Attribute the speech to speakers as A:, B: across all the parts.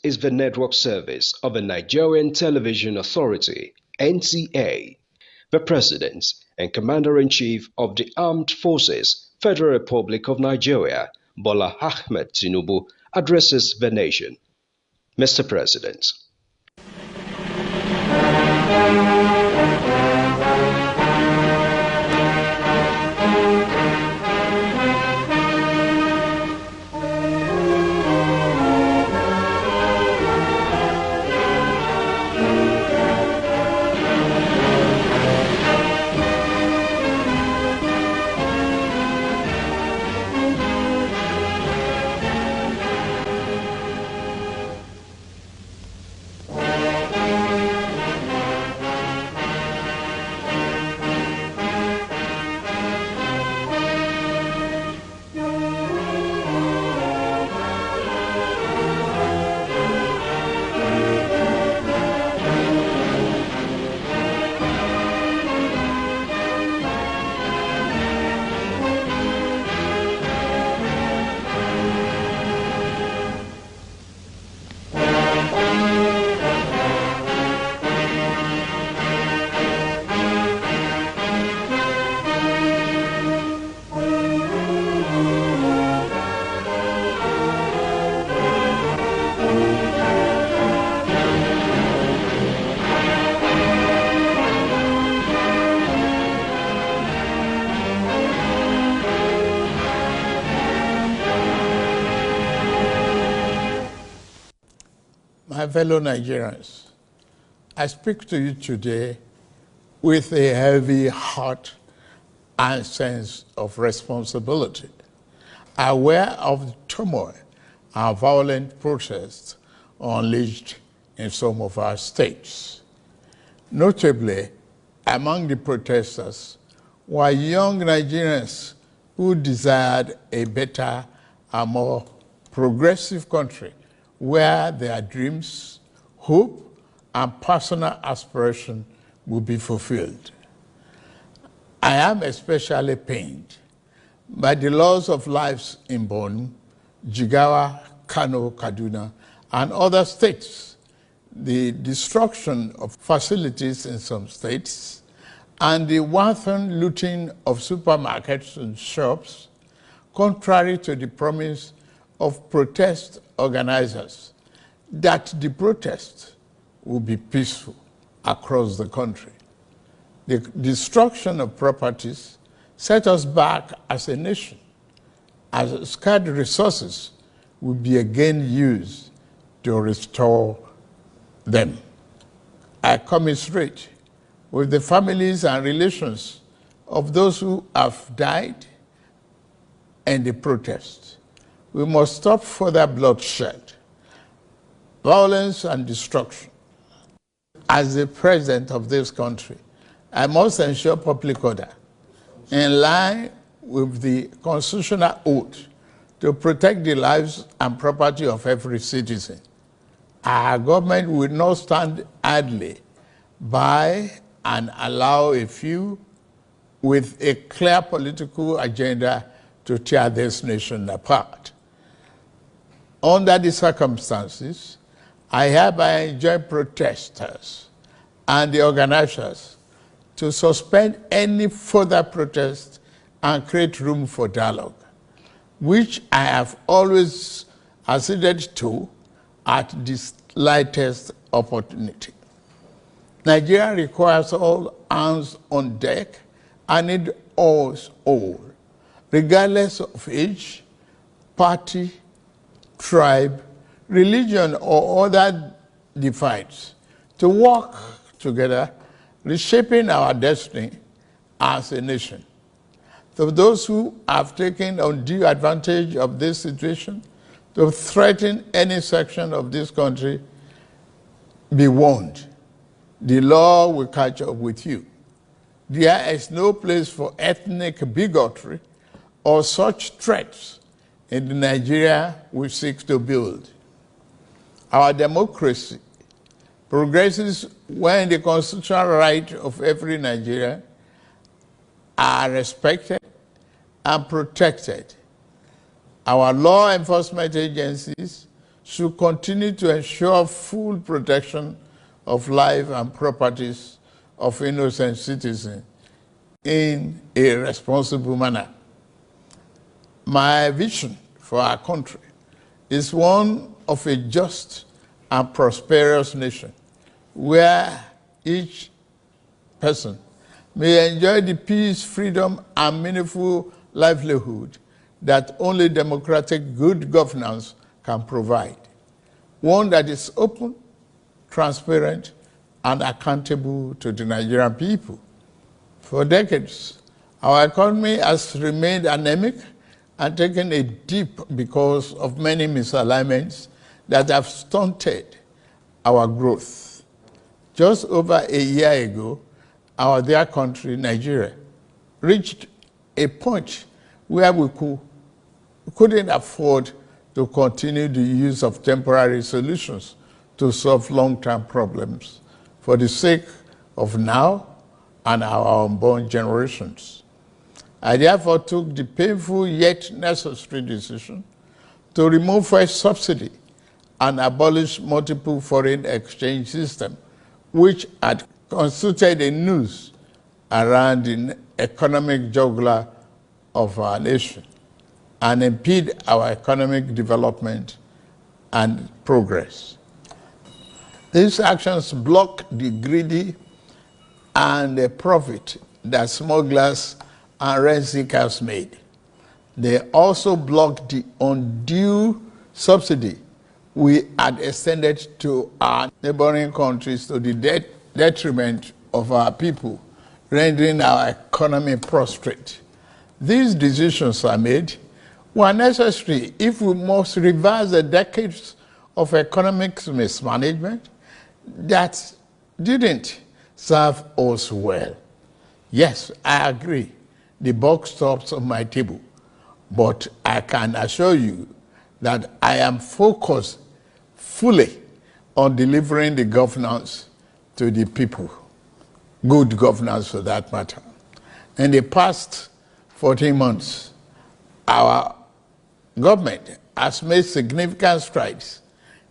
A: is the network service of the Nigerian Television Authority, NTA. The President and Commander-in-Chief of the Armed Forces, Federal Republic of Nigeria, Bola Ahmed Tinubu, addresses the nation. Mr. President.
B: My fellow Nigerians, I speak to you today with a heavy heart and sense of responsibility, aware of the turmoil and violent protests unleashed in some of our states. Notably, among the protesters were young Nigerians who desired a better and more progressive country where their dreams, hope, and personal aspiration will be fulfilled. I am especially pained by the loss of lives in Borno, Jigawa, Kano, Kaduna, and other states, the destruction of facilities in some states, and the wanton looting of supermarkets and shops, contrary to the promise of protest organizers that the protest will be peaceful across the country. The destruction of properties set us back as a nation, as scarce resources will be again used to restore them. I commiserate with the families and relations of those who have died in the protest. We must stop further bloodshed, violence, and destruction. As the president of this country, I must ensure public order in line with the constitutional oath to protect the lives and property of every citizen. Our government will not stand idly by and allow a few with a clear political agenda to tear this nation apart. Under the circumstances, I hereby enjoin protesters and the organizers to suspend any further protest and create room for dialogue, which I have always acceded to at the slightest opportunity. Nigeria requires all hands on deck and need us all, regardless of age, party, tribe, religion, or other divides, to work together, reshaping our destiny as a nation. To those who have taken undue advantage of this situation to threaten any section of this country, be warned. The law will catch up with you. There is no place for ethnic bigotry or such threats in the Nigeria we seek to build. Our democracy progresses when the constitutional rights of every Nigerian are respected and protected. Our law enforcement agencies should continue to ensure full protection of life and properties of innocent citizens in a responsible manner. My vision for our country is one of a just and prosperous nation where each person may enjoy the peace, freedom, and meaningful livelihood that only democratic good governance can provide. One that is open, transparent, and accountable to the Nigerian people. For decades, our economy has remained anemic and taken a dip because of many misalignments that have stunted our growth. Just over a year ago, our dear country, Nigeria, reached a point where we couldn't afford to continue the use of temporary solutions to solve long-term problems for the sake of now and our unborn generations. I therefore took the painful yet necessary decision to remove fuel subsidy and abolish multiple foreign exchange system, which had constituted a noose around the economic jugular of our nation and impede our economic development and progress. These actions block the greedy and the profit that smugglers and rent seekers made. They also block the undue subsidy we had extended to our neighboring countries to the detriment of our people, rendering our economy prostrate. These decisions are made were necessary if we must reverse the decades of economic mismanagement that didn't serve us well. Yes, I agree, the buck stops on my table, but I can assure you that I am focused fully on delivering the governance to the people, good governance for that matter. In the past 14 months, our government has made significant strides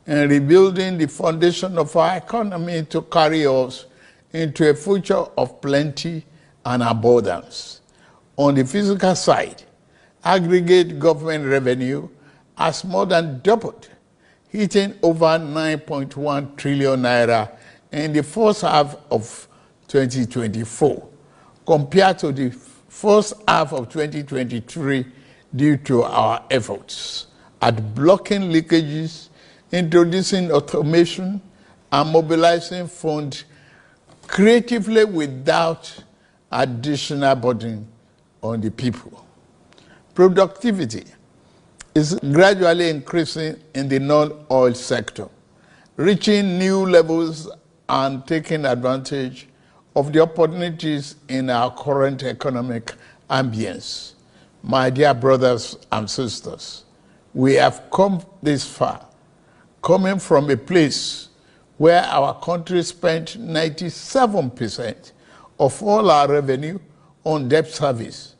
B: in rebuilding the foundation of our economy to carry us into a future of plenty and abundance. On the physical side, aggregate government revenue has more than doubled, hitting over 9.1 trillion naira in the first half of 2024, compared to the first half of 2023 due to our efforts at blocking leakages, introducing automation, and mobilizing funds creatively without additional burden on the people. Productivity is gradually increasing in the non-oil sector, reaching new levels and taking advantage of the opportunities in our current economic ambience. My dear brothers and sisters, we have come this far, coming from a place where our country spent 97% of all our revenue on debt service.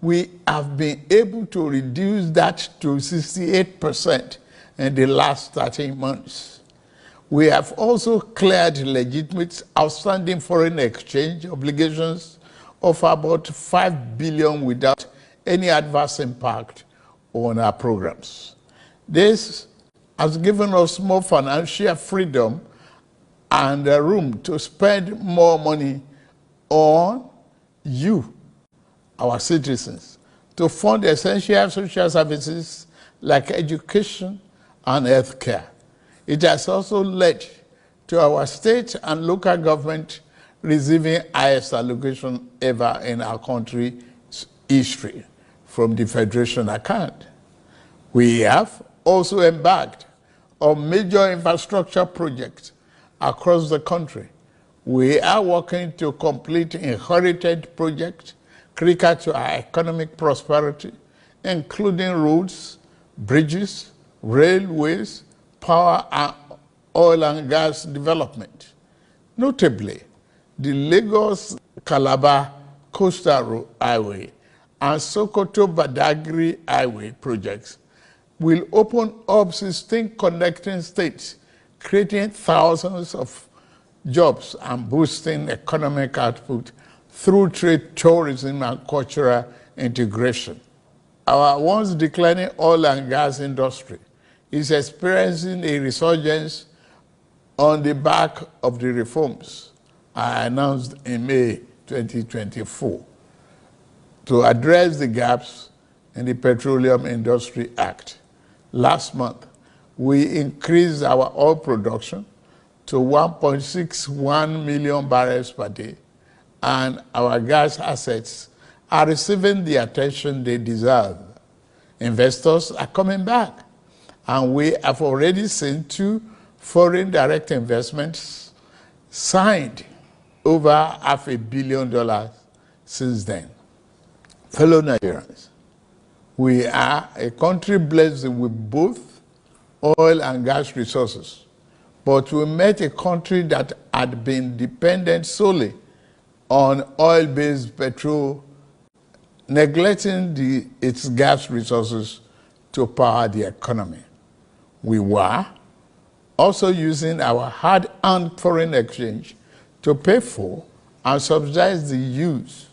B: We have been able to reduce that to 68% in the last 13 months. We have also cleared legitimate outstanding foreign exchange obligations of about 5 billion without any adverse impact on our programs. This has given us more financial freedom and room to spend more money on you, our citizens, to fund essential social services like education and healthcare. It has also led to our state and local government receiving highest allocation ever in our country's history from the Federation account. We have also embarked on major infrastructure projects across the country. We are working to complete inherited projects critical to our economic prosperity, including roads, bridges, railways, power and oil and gas development. Notably, the Lagos-Calabar Coastal Highway and Sokoto-Badagry Highway projects will open up 16 connecting states, creating thousands of jobs and boosting economic output through trade, tourism, and cultural integration. Our once declining oil and gas industry is experiencing a resurgence on the back of the reforms I announced in May 2024 to address the gaps in the Petroleum Industry Act. Last month, we increased our oil production to 1.61 million barrels per day, and our gas assets are receiving the attention they deserve. Investors are coming back, and we have already seen 2 foreign direct investments signed over $500 million since then. Fellow Nigerians, we are a country blessed with both oil and gas resources, but we met a country that had been dependent solely on oil-based petrol, neglecting its gas resources to power the economy. We were also using our hard-earned foreign exchange to pay for and subsidize the use.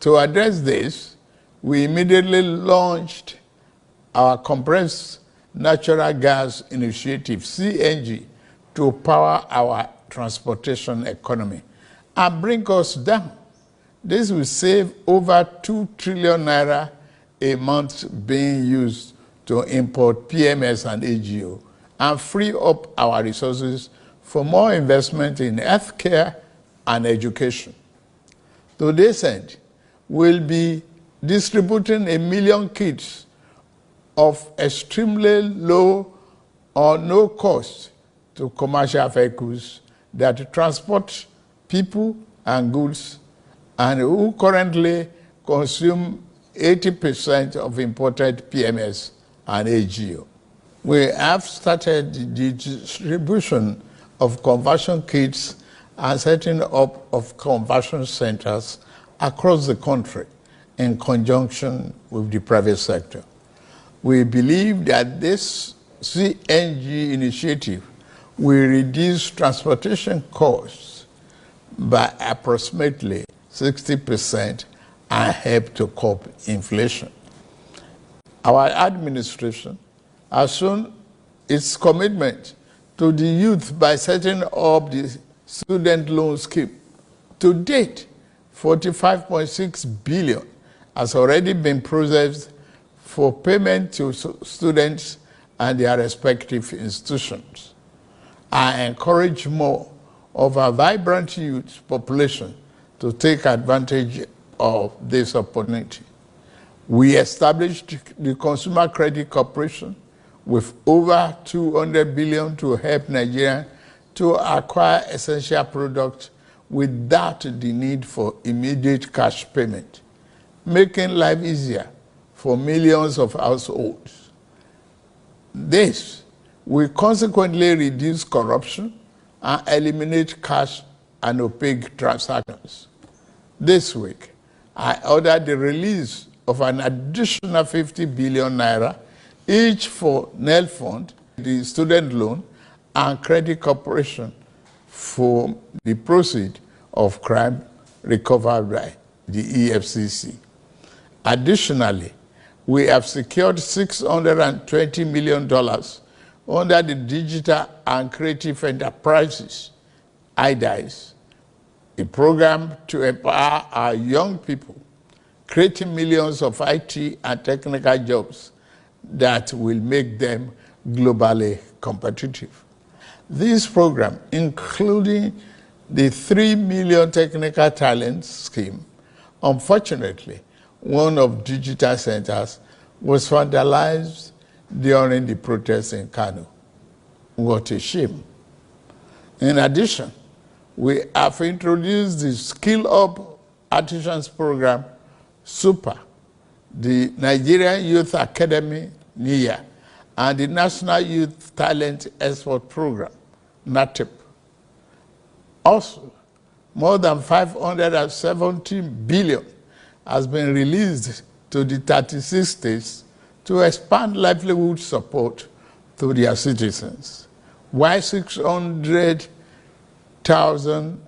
B: To address this, we immediately launched our compressed natural gas initiative, CNG, to power our transportation economy and bring us down. This will save over 2 trillion naira a month being used to import PMS and AGO and free up our resources for more investment in healthcare and education. To this end, we'll be distributing 1 million kits of extremely low or no cost to commercial vehicles that transport people and goods and who currently consume 80% of imported PMS and AGO. We have started the distribution of conversion kits and setting up of conversion centers across the country in conjunction with the private sector. We believe that this CNG initiative will reduce transportation costs by approximately 60% and help to curb inflation. Our administration has shown its commitment to the youth by setting up the student loan scheme. To date, 45.6 billion has already been processed for payment to students and their respective institutions. I encourage more of our vibrant youth population to take advantage of this opportunity. We established the Consumer Credit Corporation with over 200 billion to help Nigeria to acquire essential products without the need for immediate cash payment, making life easier for millions of households. This will consequently reduce corruption and eliminate cash and opaque transactions. This week, I ordered the release of an additional 50 billion naira, each for NEL Fund, the student loan, and Credit Corporation for the proceeds of crime recovered by the EFCC. Additionally, we have secured $620 million under the Digital and Creative Enterprises, IDICE, a program to empower our young people, creating millions of IT and technical jobs that will make them globally competitive. This program, including the 3 million technical talent scheme, unfortunately, one of digital centers was vandalized during the protests in Kano. What a shame. In addition, we have introduced the Skill Up Artisans Program, SUPER, the Nigerian Youth Academy, NIA, and the National Youth Talent Export Program, NATEP. Also, more than 570 billion has been released to the 36 states to expand livelihood support to their citizens, while 600,000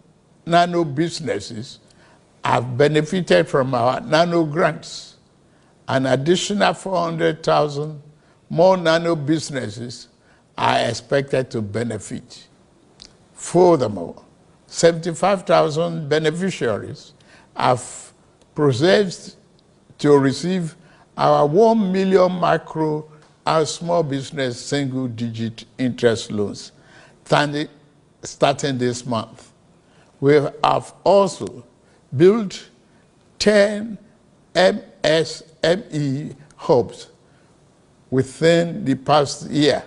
B: nano businesses have benefited from our nano grants. An additional 400,000 more nano businesses are expected to benefit. Furthermore, 75,000 beneficiaries have processed to receive our 1 million micro and small business single-digit interest loans starting this month. We have also built 10 MSME hubs within the past year,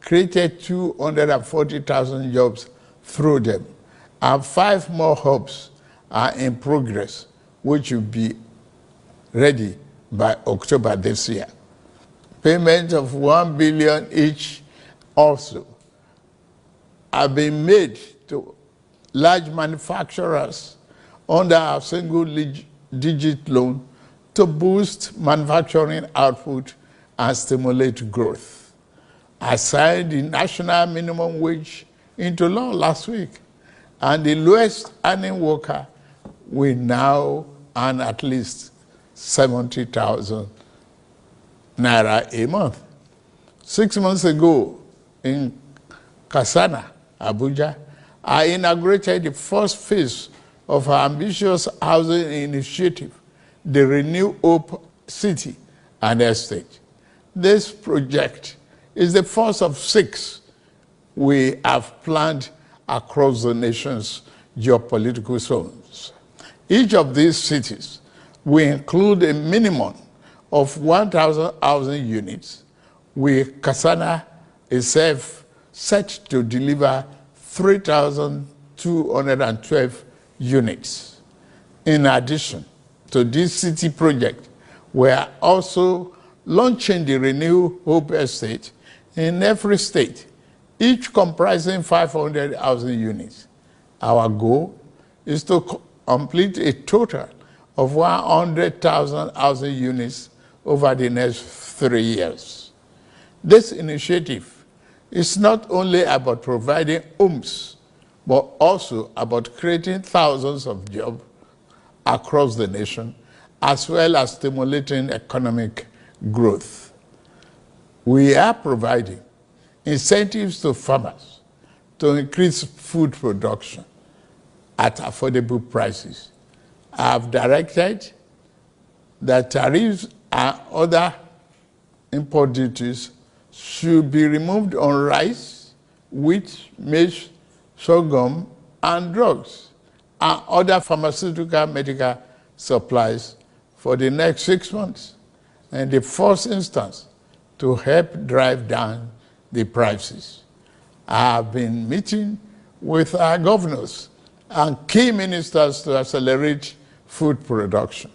B: created 240,000 jobs through them, and 5 more hubs are in progress, which will be ready by October this year. Payments of 1 billion each also have been made to large manufacturers under our single-digit loan to boost manufacturing output and stimulate growth. I signed the national minimum wage into law last week, and the lowest earning worker will now earn at least 70,000 naira a month. 6 months ago in Kasana, Abuja, I inaugurated the first phase of our ambitious housing initiative, the Renew Hope City and Estate. This project is the first of 6 we have planned across the nation's geopolitical zones. Each of these cities will include a minimum of 1,000 housing units, with Kasana itself set to deliver 3,212 units. In addition to this city project, we are also launching the Renew Hope Estate in every state, each comprising 500 housing units. Our goal is to complete a total of 100,000 housing units over the next 3 years. This initiative is not only about providing homes, but also about creating thousands of jobs across the nation, as well as stimulating economic growth. We are providing incentives to farmers to increase food production at affordable prices. I have directed that tariffs and other import duties should be removed on rice, wheat, maize, sorghum, and drugs, and other pharmaceutical medical supplies for the next 6 months, in the first instance, to help drive down the prices. I have been meeting with our governors and key ministers to accelerate food production.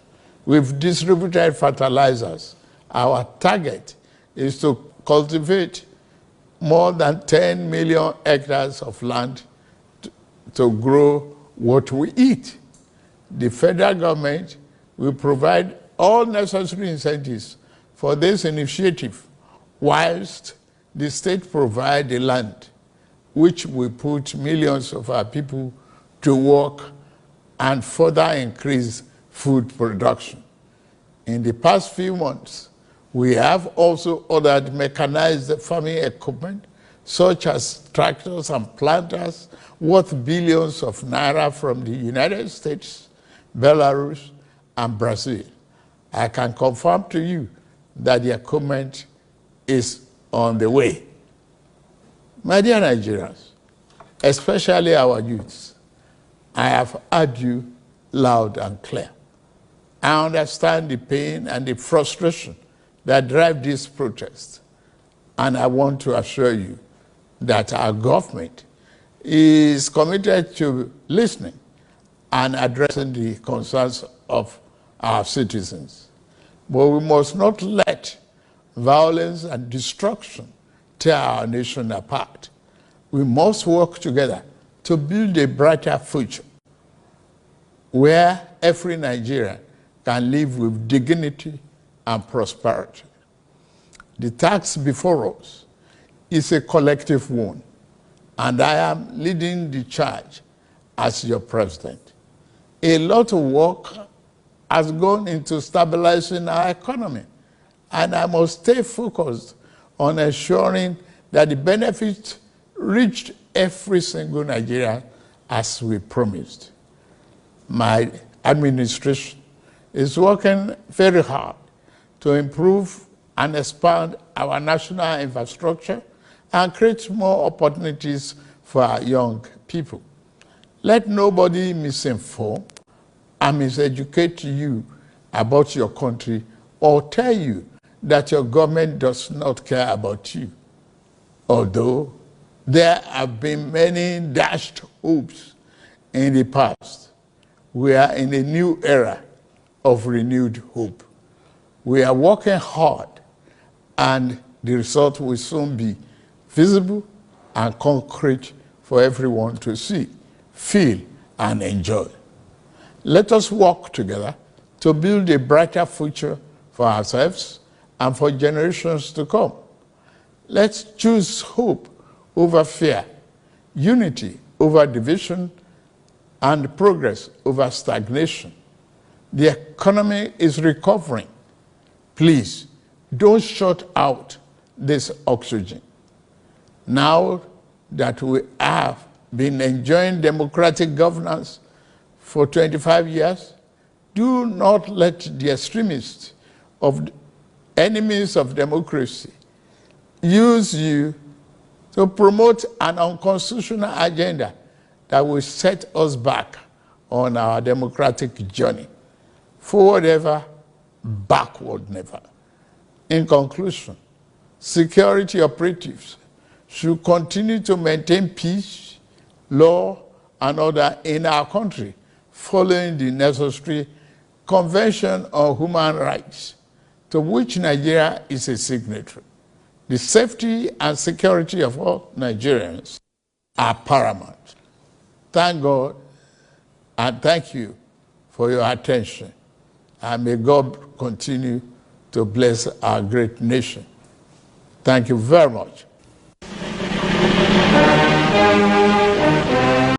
B: We've distributed fertilizers. Our target is to cultivate more than 10 million hectares of land to grow what we eat. The federal government will provide all necessary incentives for this initiative, whilst the state provide the land, which will put millions of our people to work and further increase food production. In the past few months, we have also ordered mechanized farming equipment, such as tractors and planters, worth billions of naira from the United States, Belarus, and Brazil. I can confirm to you that the equipment is on the way. My dear Nigerians, especially our youths, I have heard you loud and clear. I understand the pain and the frustration that drive this protest, and I want to assure you that our government is committed to listening and addressing the concerns of our citizens. But we must not let violence and destruction tear our nation apart. We must work together to build a brighter future where every Nigerian can live with dignity and prosperity. The task before us is a collective one, and I am leading the charge as your president. A lot of work has gone into stabilizing our economy, and I must stay focused on ensuring that the benefits reached every single Nigerian as we promised. My administration is working very hard to improve and expand our national infrastructure and create more opportunities for our young people. Let nobody misinform and miseducate you about your country or tell you that your government does not care about you. Although there have been many dashed hopes in the past, we are in a new era of renewed hope. We are working hard, and the result will soon be visible and concrete for everyone to see, feel, and enjoy. Let us work together to build a brighter future for ourselves and for generations to come. Let's choose hope over fear, unity over division, and progress over stagnation. The economy is recovering. Please, don't shut out this oxygen. Now that we have been enjoying democratic governance for 25 years, do not let the extremists of enemies of democracy use you to promote an unconstitutional agenda that will set us back on our democratic journey. Forward ever, backward never. In conclusion, security operatives should continue to maintain peace, law, and order in our country, following the necessary Convention on Human Rights, to which Nigeria is a signatory. The safety and security of all Nigerians are paramount. Thank God and thank you for your attention. And may God continue to bless our great nation. Thank you very much.